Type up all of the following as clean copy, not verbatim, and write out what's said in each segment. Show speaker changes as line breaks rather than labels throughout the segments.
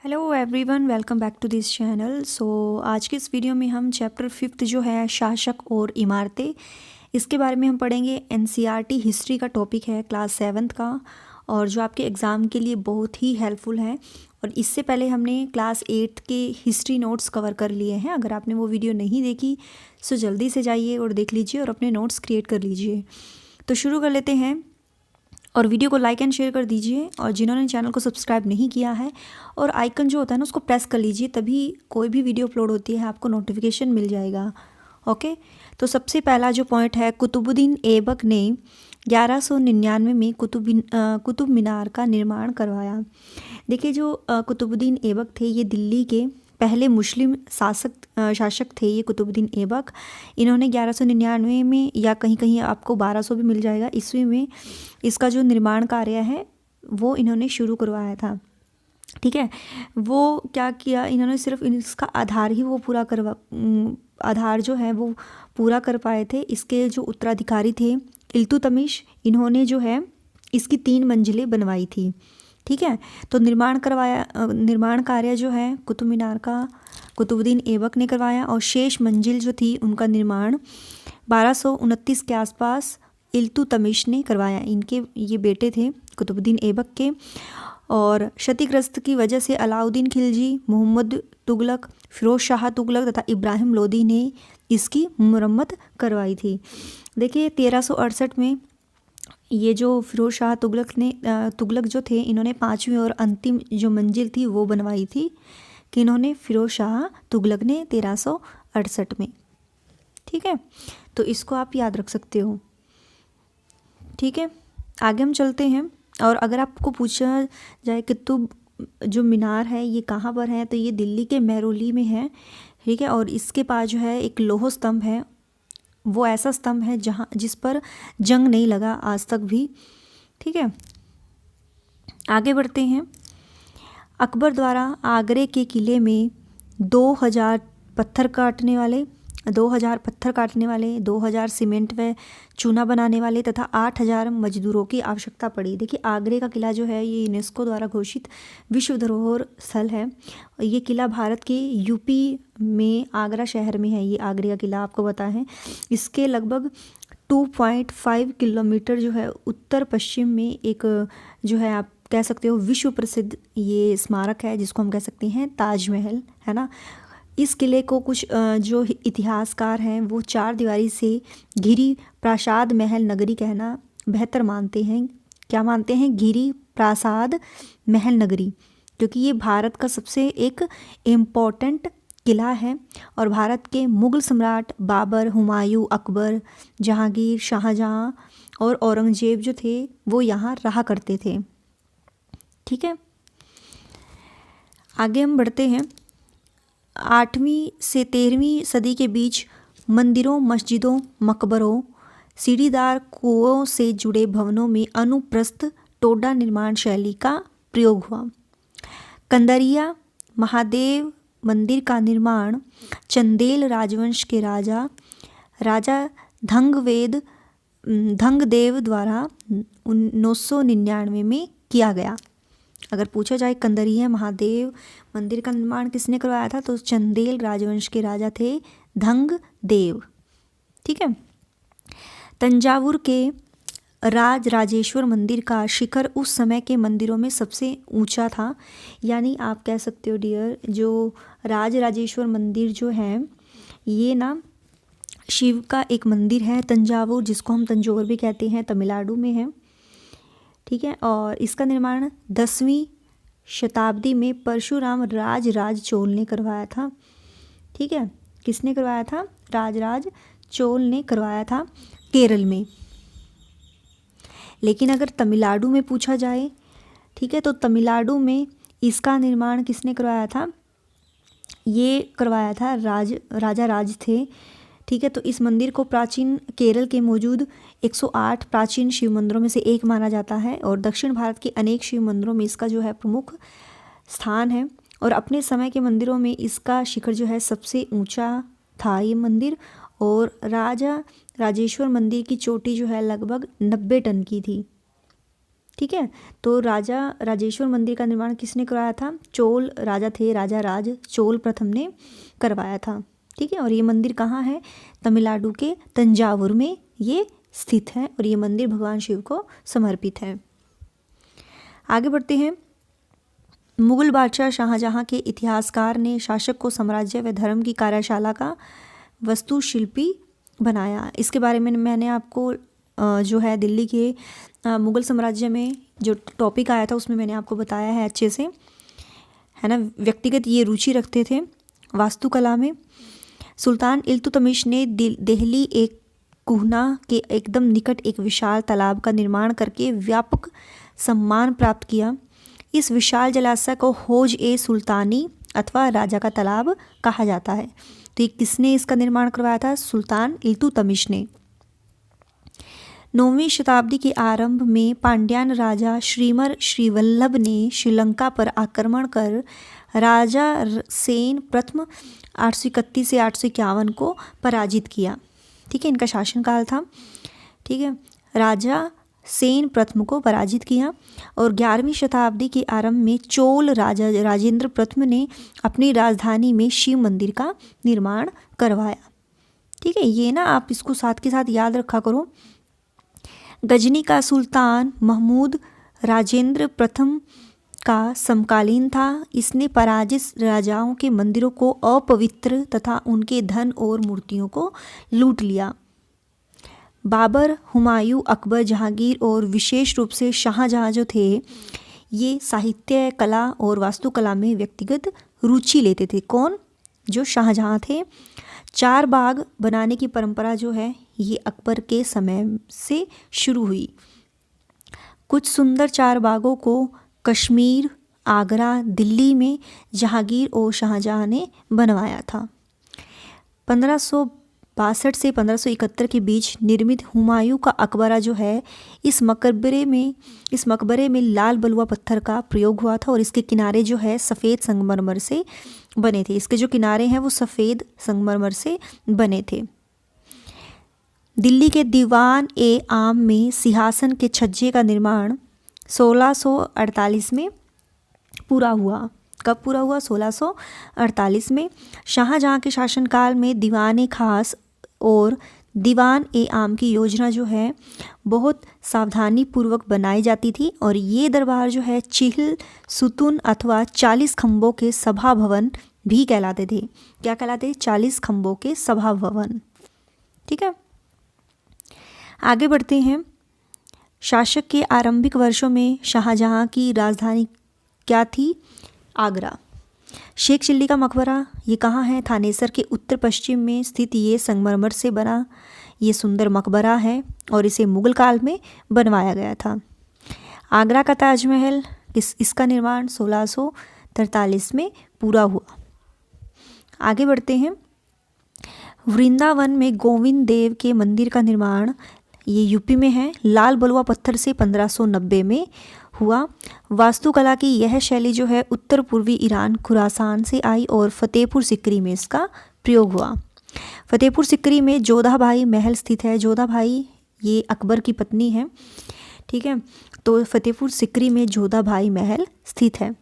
Hello everyone, welcome back to this channel. आज के इस वीडियो में हम चैप्टर 5 जो है शासक और इमारतें, इसके बारे में हम पढ़ेंगे। एनसीईआरटी हिस्ट्री का टॉपिक है क्लास 7th का, और जो आपके एग्ज़ाम के लिए बहुत ही हेल्पफुल है। और इससे पहले हमने क्लास 8th के हिस्ट्री नोट्स कवर कर लिए हैं। अगर आपने वो वीडियो नहीं देखी तो जल्दी से जाइए और देख लीजिए और अपने नोट्स क्रिएट कर लीजिए। तो शुरू कर लेते हैं, और वीडियो को लाइक एंड शेयर कर दीजिए। और जिन्होंने चैनल को सब्सक्राइब नहीं किया है, और आइकन जो होता है ना उसको प्रेस कर लीजिए, तभी कोई भी वीडियो अपलोड होती है आपको नोटिफिकेशन मिल जाएगा। ओके, तो सबसे पहला जो पॉइंट है, कुतुबुद्दीन ऐबक ने 1199 में कुतुब मीनार का निर्माण करवाया। देखिए, जो कुतुबुद्दीन ऐबक थे ये दिल्ली के पहले मुस्लिम शासक थे। ये कुतुबुद्दीन ऐबक, इन्होंने 1199 में, या कहीं कहीं आपको 1200 भी मिल जाएगा, ईस्वी में इसका जो निर्माण कार्य है वो इन्होंने शुरू करवाया था। ठीक है, वो क्या किया इन्होंने, सिर्फ इसका आधार ही वो पूरा आधार जो है वो पूरा कर पाए थे। इसके जो उत्तराधिकारी थे इल्तुतमिश, इन्होंने जो है इसकी 3 मंजिलें बनवाई थी। ठीक है, तो निर्माण कार्य जो है कुतुब मीनार का कुतुबुद्दीन ऐबक ने करवाया, और शेष मंजिल जो थी उनका निर्माण 1229 के आसपास इल्तुतमिश ने करवाया। इनके ये बेटे थे कुतुबुद्दीन ऐबक के। और क्षतिग्रस्त की वजह से अलाउद्दीन खिलजी, मोहम्मद तुगलक, फिरोज शाह तुगलक तथा इब्राहिम लोदी ने इसकी मुरम्मत करवाई थी। देखिए, 1368 में ये जो फिरोज शाह तुगलक जो थे, इन्होंने 5वीं और अंतिम जो मंजिल थी वो बनवाई थी। कि इन्होंने फिरोज शाह तुगलक ने 1368 में। ठीक है, तो इसको आप याद रख सकते हो। ठीक है, आगे हम चलते हैं। और अगर आपको पूछा जाए कुतुब जो मीनार है ये कहाँ पर है, तो ये दिल्ली के महरौली में है। ठीक है, और इसके पास जो है एक लौह स्तंभ है, वो ऐसा स्तंभ है जिस पर जंग नहीं लगा आज तक भी। ठीक है, आगे बढ़ते हैं। अकबर द्वारा आगरे के किले में 2000 पत्थर काटने वाले, 2000 सीमेंट व चूना बनाने वाले तथा 8000 मजदूरों की आवश्यकता पड़ी। देखिए, आगरे का किला जो है ये यूनेस्को द्वारा घोषित विश्व धरोहर स्थल है। ये किला भारत के यूपी में आगरा शहर में है। ये आगरे का किला आपको पता है। इसके लगभग 2.5 किलोमीटर जो है उत्तर पश्चिम में एक जो है, आप कह सकते हो विश्व प्रसिद्ध ये स्मारक है, जिसको हम कह सकते हैं ताजमहल, है ना। इस किले को कुछ जो इतिहासकार हैं वो 4 दीवारी से घिरी प्रासाद महल नगरी कहना बेहतर मानते हैं। क्या मानते हैं? घिरी प्रासाद महल नगरी, क्योंकि ये भारत का सबसे एक इम्पॉर्टेंट किला है। और भारत के मुग़ल सम्राट बाबर, हुमायूं, अकबर, जहांगीर, शाहजहां और औरंगजेब जो थे वो यहाँ रहा करते थे। ठीक है, आगे हम बढ़ते हैं। 8वीं से 13वीं सदी के बीच मंदिरों, मस्जिदों, मकबरों, सीढ़ीदार कुओं से जुड़े भवनों में अनुप्रस्थ टोडा निर्माण शैली का प्रयोग हुआ। कंदरिया महादेव मंदिर का निर्माण चंदेल राजवंश के राजा धंगदेव द्वारा 999 में किया गया। अगर पूछा जाए कंदरिया महादेव मंदिर का निर्माण किसने करवाया था, तो चंदेल राजवंश के राजा थे धंगदेव। ठीक है, तंजावुर के राजराजेश्वर मंदिर का शिखर उस समय के मंदिरों में सबसे ऊंचा था। यानी आप कह सकते हो डियर, जो राजराजेश्वर मंदिर जो है ये ना शिव का एक मंदिर है तंजावुर, जिसको हम तंजौर भी कहते हैं, तमिलनाडु में है। ठीक है, और इसका निर्माण 10वीं शताब्दी में परशुराम राज चोल ने करवाया था। ठीक है, किसने करवाया था? राज चोल ने करवाया था, केरल में। लेकिन अगर तमिलनाडु में पूछा जाए, ठीक है, तो तमिलनाडु में इसका निर्माण किसने करवाया था? ये करवाया था राजा राज थे। ठीक है, तो इस मंदिर को प्राचीन केरल के मौजूद 108 प्राचीन शिव मंदिरों में से एक माना जाता है, और दक्षिण भारत के अनेक शिव मंदिरों में इसका जो है प्रमुख स्थान है। और अपने समय के मंदिरों में इसका शिखर जो है सबसे ऊंचा था ये मंदिर। और राजा राजेश्वर मंदिर की चोटी जो है लगभग 90 टन की थी। ठीक है। तो राजा राजेश्वर मंदिर का निर्माण किसने करवाया था? चोल राजा थे, राजा राज चोल प्रथम ने करवाया था। ठीक है। और ये मंदिर कहाँ है? तमिलनाडु के तंजावुर में ये स्थित है और ये मंदिर भगवान शिव को समर्पित है। आगे बढ़ते हैं। मुगल बादशाह शाहजहां के इतिहासकार ने शासक को साम्राज्य व धर्म की कार्यशाला का वास्तुशिल्पी बनाया। इसके बारे में मैंने आपको जो है दिल्ली के मुगल साम्राज्य में जो टॉपिक आया था उसमें मैंने आपको बताया है अच्छे से, है ना। व्यक्तिगत ये रुचि रखते थे वास्तुकला में। सुल्तान इल्तुतमिश ने दिल्ली एक कुहना के एकदम निकट एक विशाल तालाब का निर्माण करके व्यापक सम्मान प्राप्त किया। इस विशाल जलाशय को हौज ए सुल्तानी अथवा राजा का तालाब कहा जाता है। तो ये किसने इसका निर्माण करवाया था? सुल्तान इल्तुतमिश ने। 9वीं शताब्दी के आरंभ में पांड्यान राजा श्रीमर श्रीवल्लभ ने श्रीलंका पर आक्रमण कर राजा सेन प्रथम 831 से 851 को पराजित किया। ठीक है, इनका शासनकाल था। ठीक है, राजा सेन प्रथम को पराजित किया और 11वीं शताब्दी के आरंभ में चोल राजा राजेंद्र प्रथम ने अपनी राजधानी में शिव मंदिर का निर्माण करवाया। ठीक है, ये ना आप इसको साथ के साथ याद रखा करो। गजनी का सुल्तान महमूद राजेंद्र प्रथम का समकालीन था। इसने पराजित राजाओं के मंदिरों को अपवित्र तथा उनके धन और मूर्तियों को लूट लिया। बाबर, हुमायूं, अकबर, जहांगीर और विशेष रूप से शाहजहां जो थे ये साहित्य, कला और वास्तुकला में व्यक्तिगत रुचि लेते थे। कौन? जो शाहजहां थे। 4 बाग बनाने की परंपरा जो है ये अकबर के समय से शुरू हुई। कुछ सुंदर 4 बागों को कश्मीर, आगरा, दिल्ली में जहांगीर और शाहजहां ने बनवाया था। 1562 से 1571 के बीच निर्मित हुमायूं का मकबरा जो है इस मकबरे में लाल बलुआ पत्थर का प्रयोग हुआ था और इसके किनारे जो है सफ़ेद संगमरमर से बने थे। इसके जो किनारे हैं वो सफ़ेद संगमरमर से बने थे। दिल्ली के दीवान ए आम में सिंहासन के छज्जे का निर्माण 1648 में पूरा हुआ। कब पूरा हुआ? 1648 में। शाहजहां के शासनकाल में दीवान ए खास और दीवान ए आम की योजना जो है बहुत सावधानी पूर्वक बनाई जाती थी और ये दरबार जो है चिहल सुतून अथवा 40 खंभों के सभा भवन भी कहलाते थे। क्या कहलाते? 40 खंभों के सभा भवन। ठीक है, आगे बढ़ते हैं। शासक के आरंभिक वर्षों में शाहजहां की राजधानी क्या थी? आगरा। शेख चिल्ली का मकबरा ये कहाँ है? थानेसर के उत्तर पश्चिम में स्थित ये संगमरमर से बना ये सुंदर मकबरा है और इसे मुगल काल में बनवाया गया था। आगरा का ताजमहल इसका निर्माण 1643 में पूरा हुआ। आगे बढ़ते हैं। वृंदावन में गोविंद देव के मंदिर का निर्माण ये यूपी में है, लाल बलुआ पत्थर से 1590 में हुआ। वास्तुकला की यह शैली जो है उत्तर पूर्वी ईरान खुरासान से आई और फतेहपुर सिकरी में इसका प्रयोग हुआ। फतेहपुर सिकरी में जोधाबाई महल स्थित है। जोधाबाई ये अकबर की पत्नी है। ठीक है, तो फतेहपुर सिकरी में जोधाबाई महल स्थित है।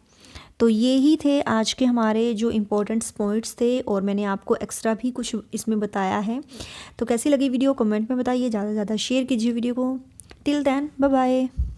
तो ये ही थे आज के हमारे जो इम्पोर्टेंट्स पॉइंट्स थे और मैंने आपको एक्स्ट्रा भी कुछ इसमें बताया है। तो कैसी लगी वीडियो कमेंट में बताइए, ज़्यादा से ज़्यादा शेयर कीजिए वीडियो को। Till then bye bye.